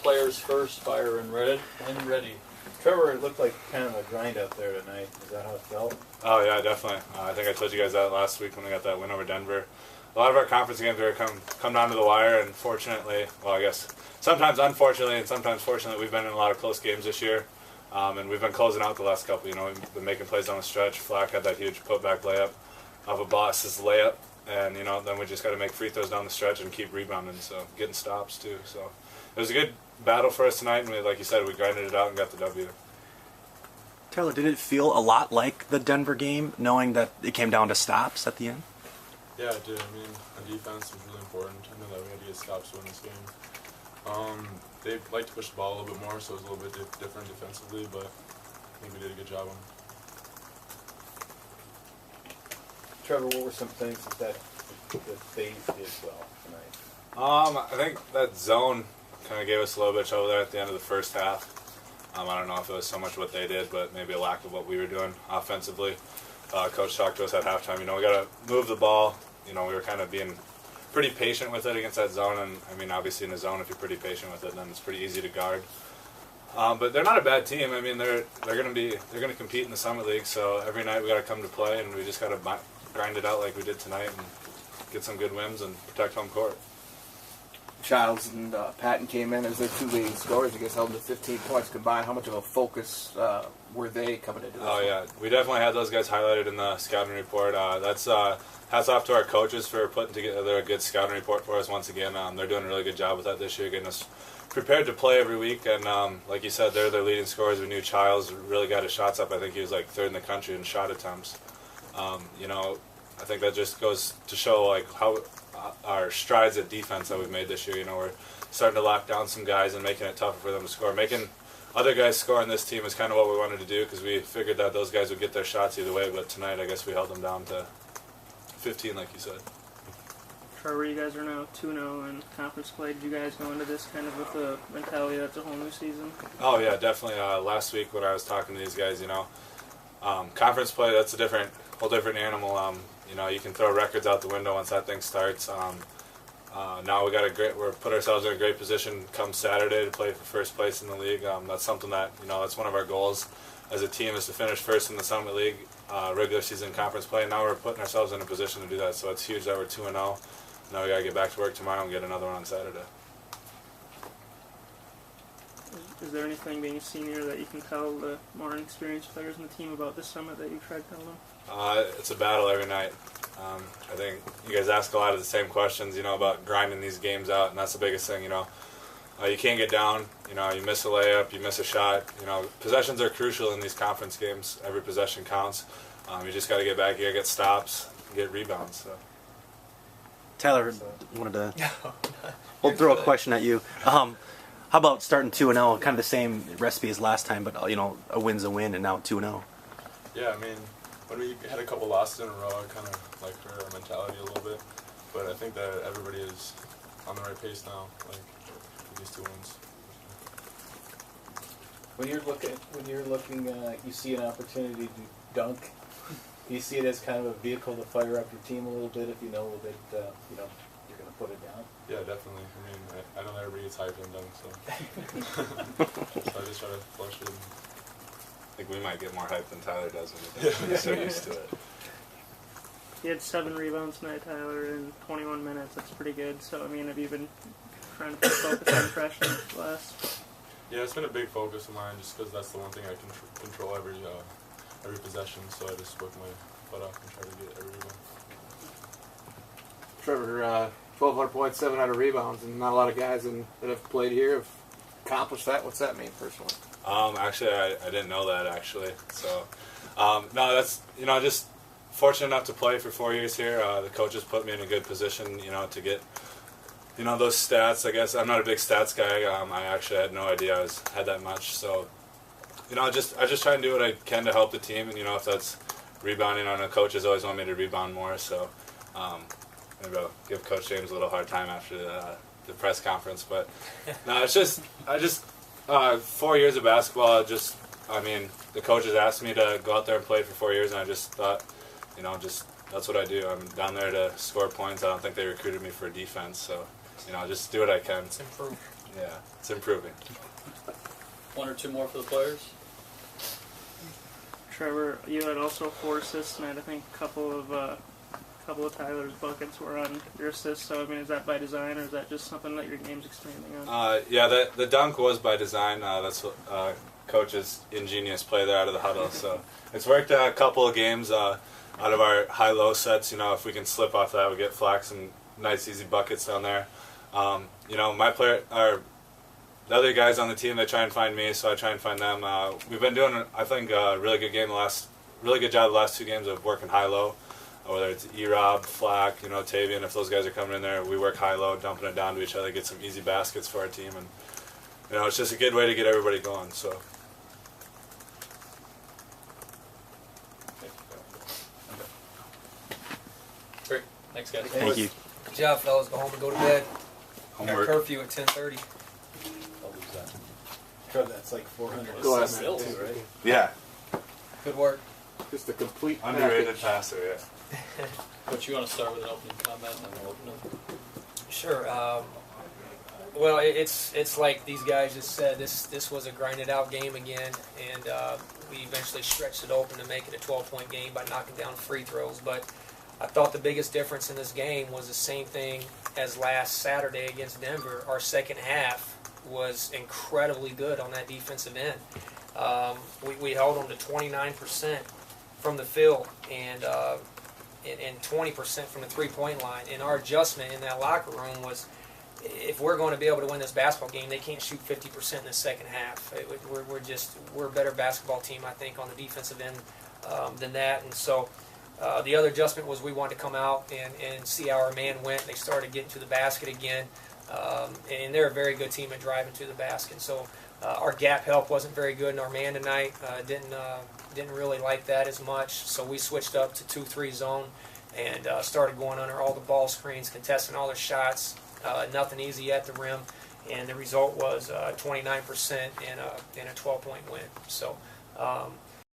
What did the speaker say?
players first, fire and ready. Trevor, it looked like kind of a grind out there tonight. Is that how it felt? Oh yeah, definitely. I think I told you guys that last week when we got that win over Denver. A lot of our conference games are come down to the wire, and fortunately, well, I guess sometimes unfortunately and sometimes fortunately, we've been in a lot of close games this year, and we've been closing out the last couple. You know, we've been making plays on the stretch. Flack had that huge putback layup of a boss's layup, and you know, then we just got to make free throws down the stretch and keep rebounding, so getting stops too. So it was a good battle for us tonight, and we, like you said, we grinded it out and got the W. Tyler, did it feel a lot like the Denver game, knowing that it came down to stops at the end? Yeah, it did. I mean, our defense was really important. I know that we had to get stops to win this game. They like to push the ball a little bit more, so it was a little bit different defensively, but I think we did a good job on it. Trevor, what were some things that they did well tonight? I think that zone kind of gave us a little bit of trouble there at the end of the first half. I don't know if it was so much what they did, but maybe a lack of what we were doing offensively. Coach talked to us at halftime, you know, we got to move the ball. You know, we were kind of being pretty patient with it against that zone, and I mean, obviously in a zone, if you're pretty patient with it, then it's pretty easy to guard. But they're not a bad team. I mean, they're going to compete in the Summit League, so every night we got to come to play, and we just got to grind it out like we did tonight and get some good wins and protect home court. Childs and Patton came in as their two leading scorers. You guys held them to 15 points combined. How much of a focus were they coming into this? Oh, yeah. We definitely had those guys highlighted in the scouting report. That's hats off to our coaches for putting together a good scouting report for us once again. They're doing a really good job with that this year, getting us prepared to play every week. And like you said, they're their leading scorers. We knew Childs really got his shots up. I think he was like third in the country in shot attempts. You know, I think that just goes to show like how our strides at defense that we've made this year. You know, we're starting to lock down some guys and making it tougher for them to score. Making other guys score on this team is kind of what we wanted to do because we figured that those guys would get their shots either way. But tonight, I guess we held them down to 15, like you said. Trevor, you guys are now 2-0 in conference play. Did you guys go into this kind of with the mentality that's a whole new season? Oh, yeah, definitely. Last week when I was talking to these guys, you know, conference play, that's a whole different animal. You know, you can throw records out the window once that thing starts. Now we're put ourselves in a great position come Saturday to play for first place in the league. That's something that, you know, that's one of our goals as a team is to finish first in the Summit League regular season conference play. And now we're putting ourselves in a position to do that. So it's huge that we're 2-0. Now we got to get back to work tomorrow and get another one on Saturday. Is there anything being a senior that you can tell the more inexperienced players in the team about this summit that you've tried to tell them? It's a battle every night. I think you guys ask a lot of the same questions, you know, about grinding these games out, and that's the biggest thing, you know. You can't get down, you know, you miss a layup, you miss a shot. You know, possessions are crucial in these conference games. Every possession counts. You just got to get back, you got to get stops, and get rebounds. So. Tyler, wanted to we'll throw a question at you. How about starting 2-0, kind of the same recipe as last time, but, you know, a win's a win, and now 2-0? Yeah, I mean, when we had a couple losses in a row, I kind of like hurt our mentality a little bit. But I think that everybody is on the right pace now, like with these 2 wins. When you're looking, you see an opportunity to dunk. Do you see it as kind of a vehicle to fire up your team a little bit if you know that you know you're going to put it down? Yeah, definitely. I mean, I know that everybody gets hyped and dunk, so so I just try to flush it. I think we might get more hype than Tyler does when he's so used to it. You had 7 rebounds tonight, Tyler, in 21 minutes. That's pretty good. So, I mean, have you been trying to put focus on freshmen last? Yeah, it's been a big focus of mine just because that's the one thing I can control every possession. So I just work my butt off and try to get every rebound. Trevor, 1,200 points, 700 rebounds, and not a lot of guys that have played here have accomplished that. What's that mean personally? Actually, I didn't know that, actually. So, no, that's, you know, just fortunate enough to play for 4 years here. The coaches put me in a good position, you know, to get, you know, those stats. I guess I'm not a big stats guy. I actually had no idea I had that much. So, you know, I just try and do what I can to help the team. And, you know, if that's rebounding, I know coaches always want me to rebound more. So, maybe I'll give Coach James a little hard time after the press conference. But, no, it's just, 4 years of basketball, I mean, the coaches asked me to go out there and play for 4 years, and I just thought, you know, that's what I do. I'm down there to score points. I don't think they recruited me for defense, so, you know, just do what I can. Yeah, it's improving. One or two more for the players. Trevor, you had also 4 assists tonight. I think a couple of Tyler's buckets were on your assists. So I mean, is that by design, or is that just something that your game's expanding on? Yeah, the dunk was by design. That's what coach's ingenious play there out of the huddle. So it's worked a couple of games out of our high-low sets. You know, if we can slip off that, we get Flack some nice, easy buckets down there. You know, my player, or the other guys on the team, they try and find me, so I try and find them. We've been doing, I think, a really good job the last 2 games of working high-low. Whether it's E-Rob, Flack, you know, Tavian, if those guys are coming in there, we work high-low, dumping it down to each other, get some easy baskets for our team, and you know, it's just a good way to get everybody going. So. Great. Thanks, guys. Thank you. Good job, fellas. Go home and go to bed. Got Homework. curfew at 10:30. I'll lose that. Trev, that's like 400 Go ahead, assists Matt. too, right? Yeah, Good work. Just a complete underrated package. passer. Yeah. Coach, you want to start with an opening comment, and then we'll open it? Sure. Well, it's like these guys just said. This was a grinded out game again, and we eventually stretched it open to make it a 12-point game by knocking down free throws. But I thought the biggest difference in this game was the same thing as last Saturday against Denver. Our second half was incredibly good on that defensive end. We held them to 29% from the field and 20% from the three-point line. And our adjustment in that locker room was, if we're going to be able to win this basketball game, they can't shoot 50% in the second half. We're a better basketball team, I think, on the defensive end than that. And so the other adjustment was we wanted to come out and see how our man went. They started getting to the basket again. And they're a very good team at driving to the basket. So our gap help wasn't very good in our man tonight. Didn't really like that as much. So we switched up to 2-3 zone and started going under all the ball screens, contesting all their shots. Nothing easy at the rim, and the result was 29% and a 12-point win. So